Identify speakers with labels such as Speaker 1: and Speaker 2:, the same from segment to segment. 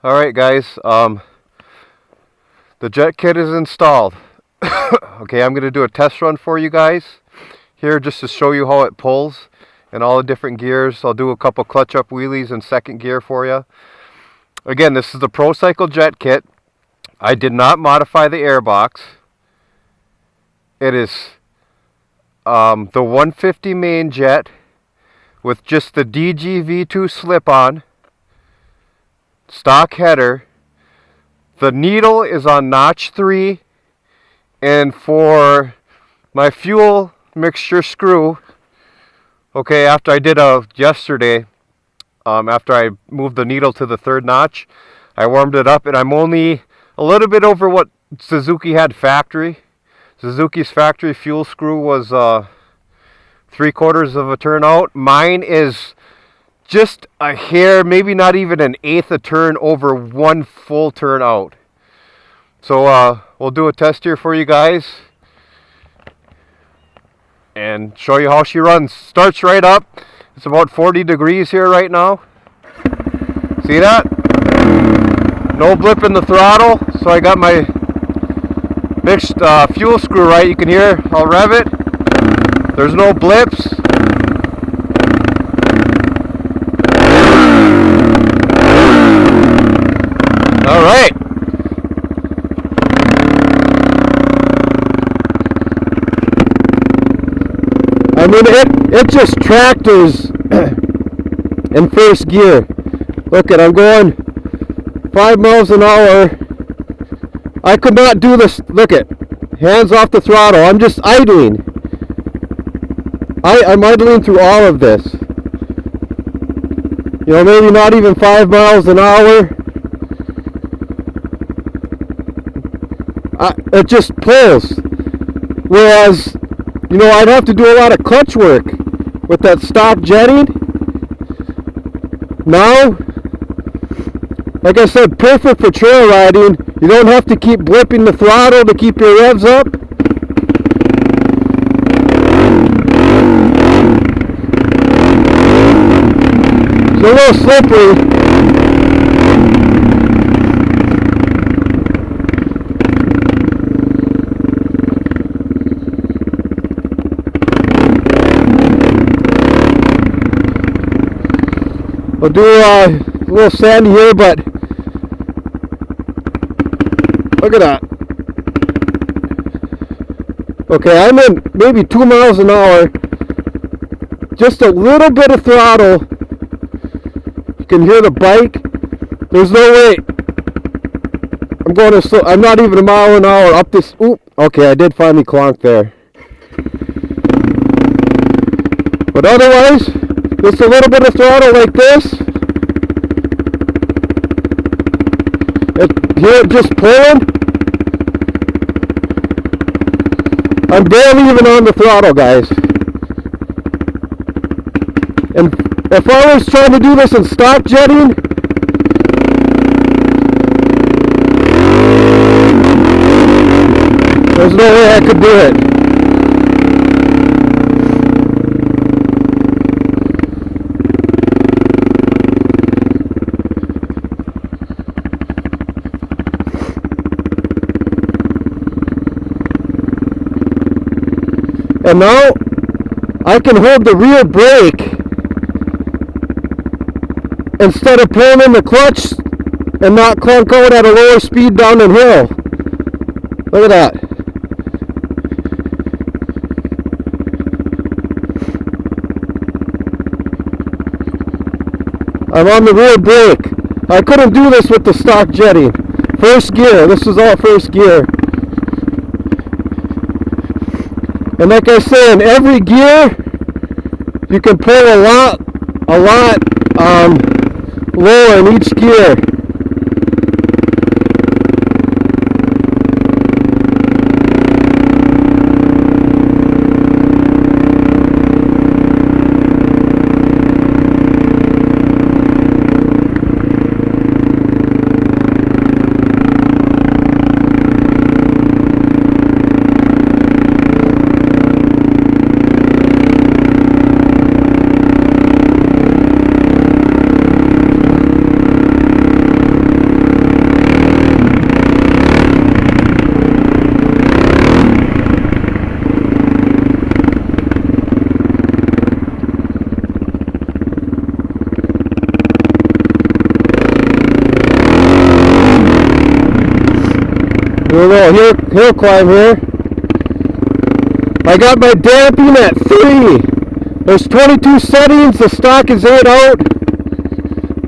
Speaker 1: Alright guys, the jet kit is installed. Okay, I'm going to do a test run for you guys here just to show you how it pulls and all the different gears. I'll do a couple clutch up wheelies in second gear for you. Again, this is the Procycle jet kit. I did not modify the airbox. It is the 150 main jet with just the DGV2 slip-on, stock header. The needle is on notch 3, and for my fuel mixture screw, okay, after I did yesterday, after I moved the needle to the 3rd notch, I warmed it up, and I'm only a little bit over what Suzuki had factory. Suzuki's factory fuel screw was 3/4 of a turn out. Mine is just a hair, maybe not even an 1/8 a turn over 1 full turn out. So we'll do a test here for you guys and show you how she runs. Starts right up. It's about 40 degrees here right now. See that? No blip in the throttle. So I got my mixed fuel screw right. You can hear, I'll rev it. There's no blips. All right. I mean, it just tractors in first gear. Look at, I'm going 5 miles an hour. I could not do this. Look at, hands off the throttle. I'm just idling. I'm idling through all of this. You know, maybe not even 5 miles an hour. It just pulls. Whereas, you know, I'd have to do a lot of clutch work with that stock jetting. Now, like I said, perfect for trail riding. You don't have to keep blipping the throttle to keep your revs up. It's a little slippery. We'll do a little sandy here, but look at that. Okay, I'm in maybe 2 miles an hour. Just a little bit of throttle. You can hear the bike. There's no way. I'm going to slow. I'm not even a mile an hour up this. Oop. Okay, I did finally clonk there. But otherwise, just a little bit of throttle like this. Hear it just pulling. I'm barely even on the throttle, guys. And if I was trying to do this in stock jetting, there's no way I could do it. And now I can hold the rear brake instead of pulling in the clutch and not clunk out at a lower speed down the hill. Look at that. I'm on the rear brake. I couldn't do this with the stock jetting. First gear. This is all first gear. And like I say, in every gear, you can pull a lot lower in each gear. Do a little hill climb here. I got my damping at 3. There's 22 settings. The stock is 8 out.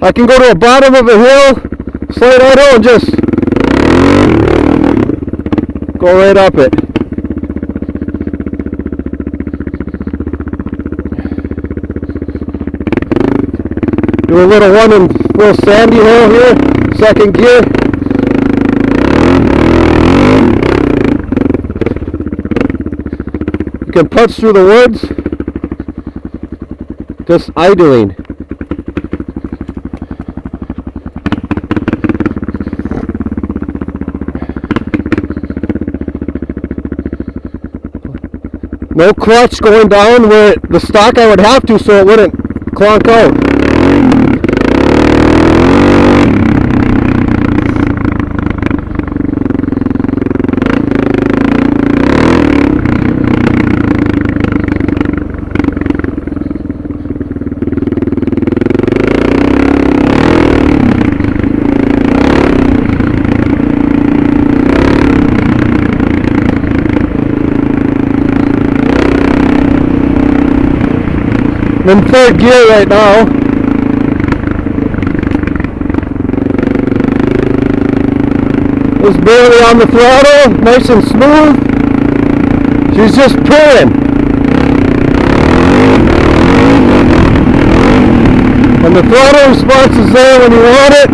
Speaker 1: I can go to the bottom of a hill, slide out and just go right up it. Do a little one in little sandy hill here, second gear. You can punch through the woods, just idling. No clutch going down where the stock I would have to so it wouldn't clonk out. I'm in 3rd gear right now. It's barely on the throttle, nice and smooth. She's just purring. And the throttle response is there when you want it.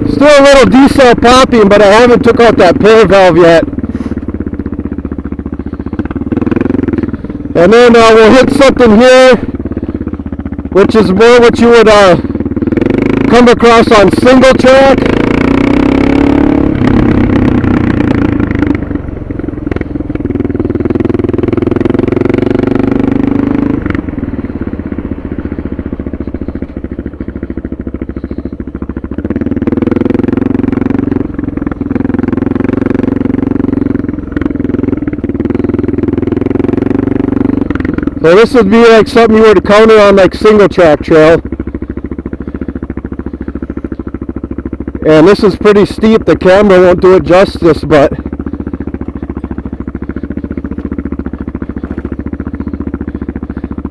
Speaker 1: Still a little diesel popping, but I haven't took out that pair valve yet. And then we'll hit something here, which is more what you would come across on single track. So this would be like something you were to counter on like single track trail. And this is pretty steep, the camera won't do it justice, but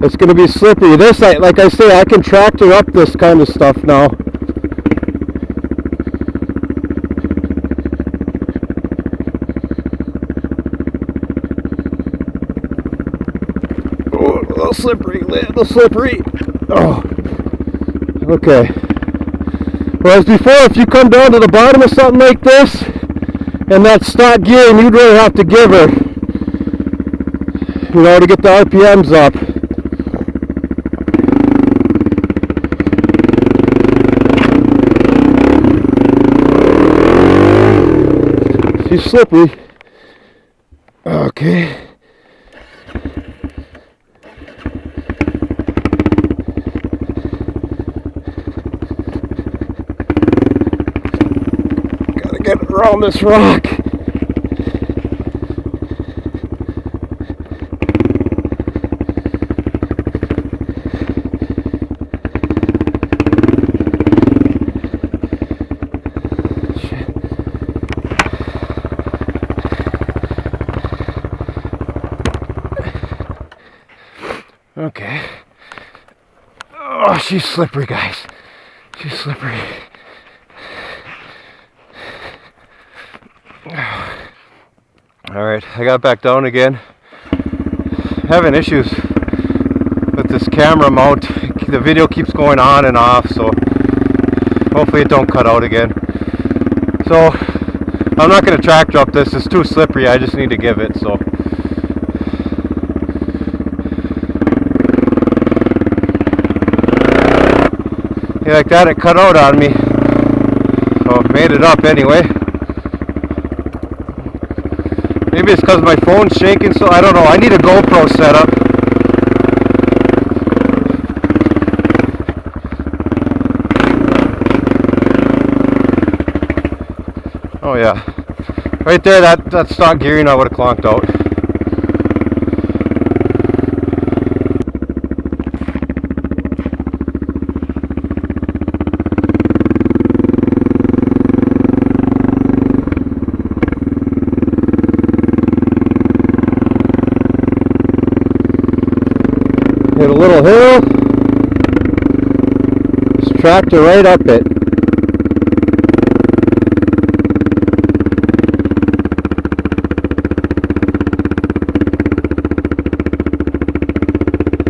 Speaker 1: it's going to be slippery. This, like I say, I can tractor up this kind of stuff now. A little slippery. Oh, okay. Whereas before, if you come down to the bottom of something like this, and that stock gear, and you'd really have to give her, you know, to get the RPMs up. She's slippery. Okay. Get around this rock. Okay. Oh, she's slippery, guys. She's slippery. Alright, I got back down again. Having issues with this camera mount. The video keeps going on and off, so hopefully it don't cut out again. So I'm not going to tractor up this. It's too slippery. I just need to give it. So yeah, like that, it cut out on me. So made it up anyway. Maybe it's because my phone's shaking, so I don't know. I need a GoPro setup. Oh yeah. Right there, that stock gearing I would have clonked out. Hit a little hill. This tractor right up it.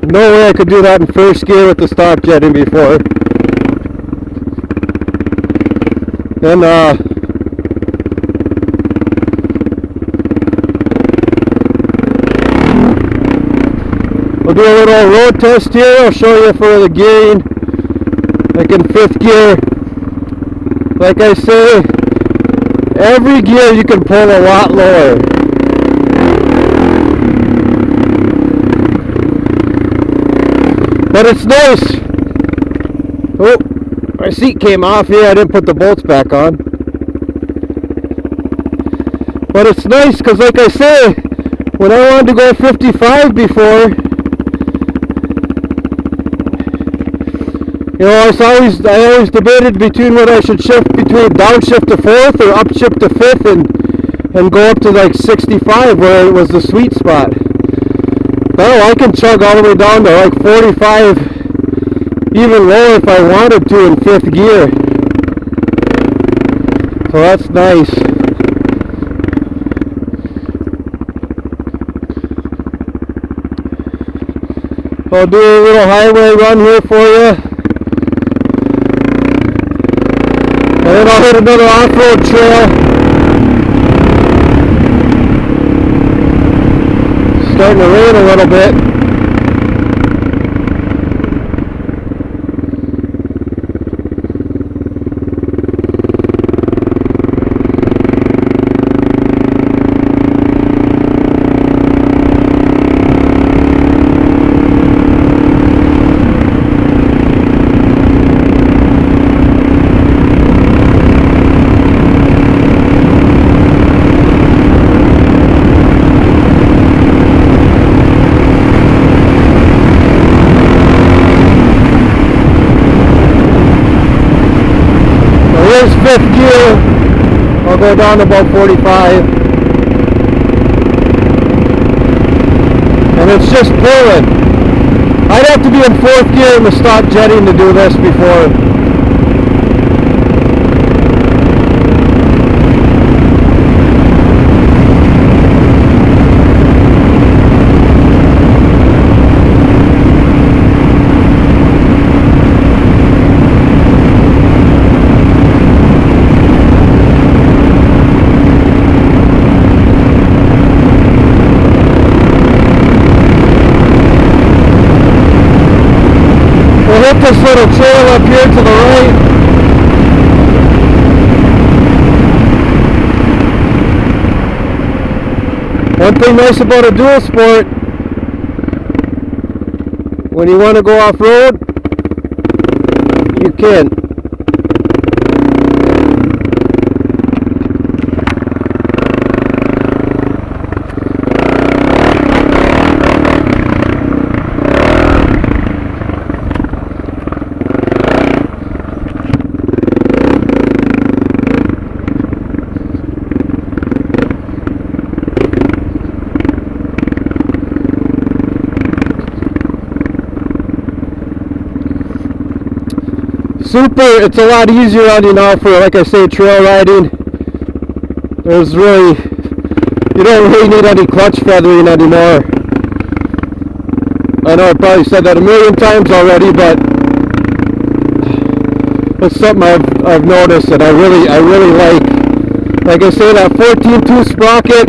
Speaker 1: No way I could do that in first gear with the stock jetting before. Then we'll do a little road test here. I'll show you for the gearing, like in fifth gear. Like I say, every gear you can pull a lot lower. But it's nice. Oh, my seat came off here. I didn't put the bolts back on. But it's nice because, like I say, when I wanted to go 55 before, you know, I always debated between what I should shift between downshift to fourth or upshift to fifth and go up to like 65 where it was the sweet spot. Now I can chug all the way down to like 45, even lower if I wanted to in fifth gear. So that's nice. I'll do a little highway run here for you. And then I'll hit another off-road trail. Starting to rain a little bit. Fifth gear, I'll go down to about 45, and it's just pulling. I'd have to be in fourth gear in the stock jetting to do this before. Hit this little trail up here to the right. One thing nice about a dual sport, when you want to go off-road, you can. Super, it's a lot easier on you now for, like I say, trail riding. You don't really need any clutch feathering anymore. I know I probably said that a million times already, but it's something I've noticed and I really like. Like I say, that 14-tooth sprocket,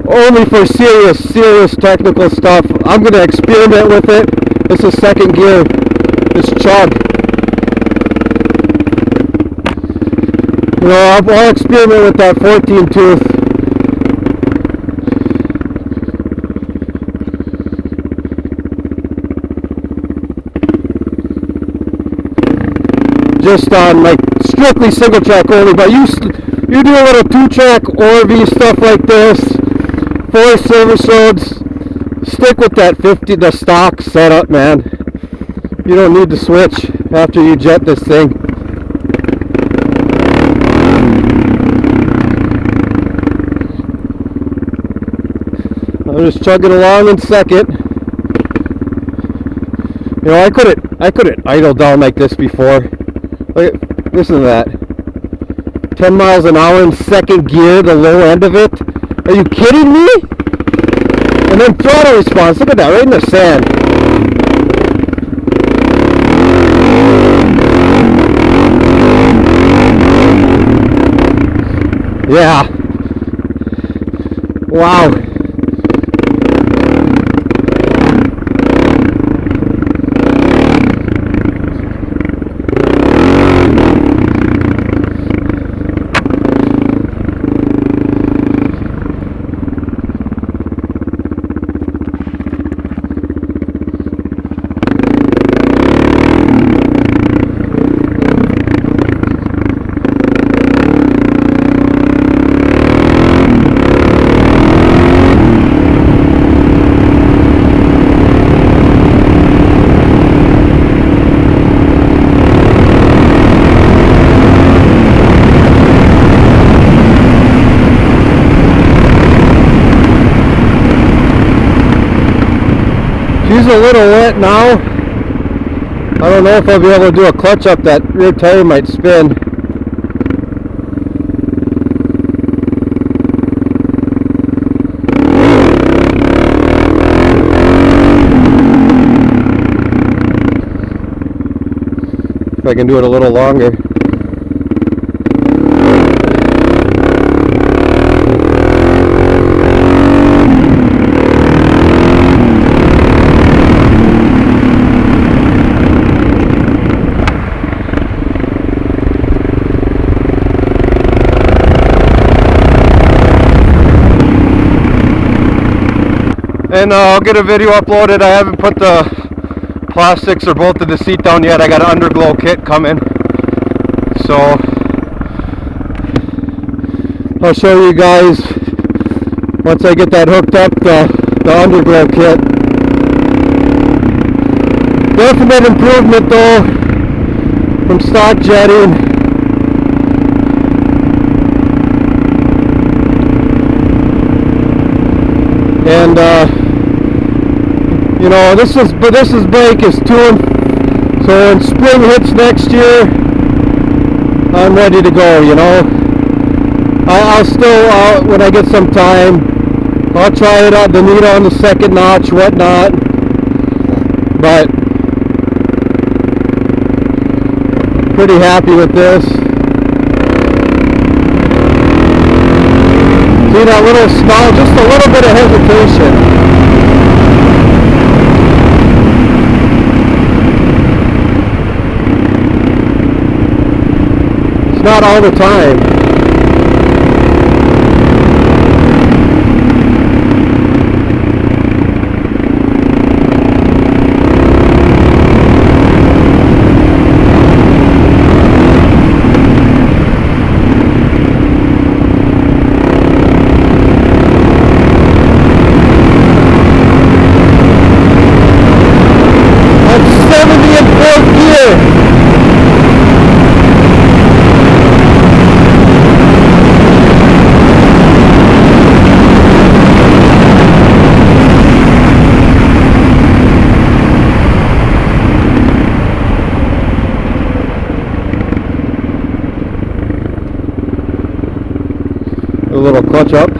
Speaker 1: only for serious technical stuff. I'm going to experiment with it. This is second gear. It's chug. You know, I'll experiment with that 14-tooth. Just on like strictly single track only, but you do a little 2-track ORV stuff like this, 4 service roads, stick with that 50, the stock setup, man. You don't need to switch after you jet this thing. I'm just chugging along in second. You know, I couldn't idle down like this before. Look at, listen to that. 10 miles an hour in second gear, the low end of it. Are you kidding me? And then throttle response. Look at that, right in the sand. Yeah. Wow. She's a little wet now. I don't know if I'll be able to do a clutch up. That rear tire might spin. If I can do it a little longer. And I'll get a video uploaded. I haven't put the plastics or bolted the seat down yet. I got an underglow kit coming. So I'll show you guys once I get that hooked up, the underglow kit. Definite improvement though from stock jetting. And you know, this bike is tuned, so when spring hits next year, I'm ready to go. You know, I'll still when I get some time, I'll try it out, the needle on the second notch, whatnot. But pretty happy with this. See that little stall, just a little bit of hesitation. It's not all the time. A little clutch up.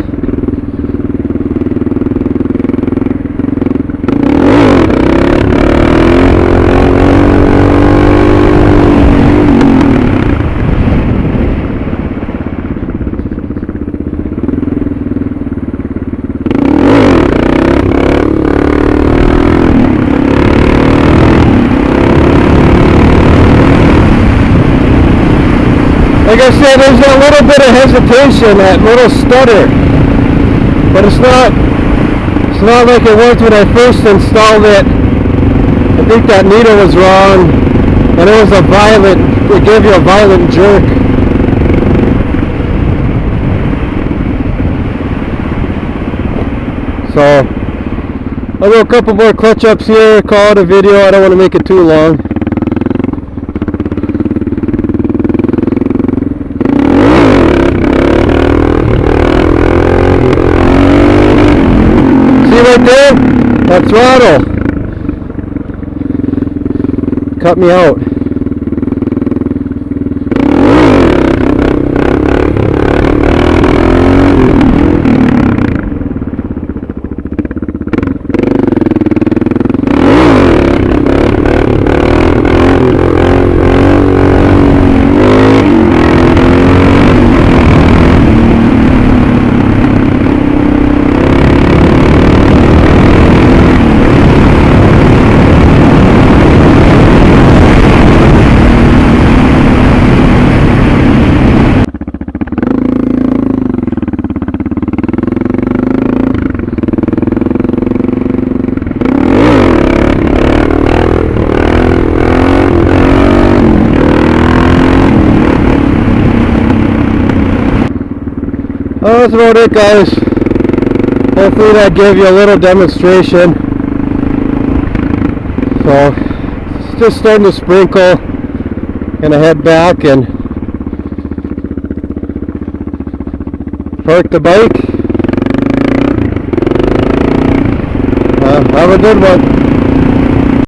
Speaker 1: Like I said, there's a little bit of hesitation, that little stutter, but it's not like it was when I first installed it. I think that needle was wrong, and it gave you a violent jerk. So I'll do a couple more clutch ups here, call it a video. I don't want to make it too long. See right there? That throttle cut me out. Well, that's about it, guys. Hopefully that gave you a little demonstration. So it's just starting to sprinkle. Gonna head back and park the bike. Have a good one.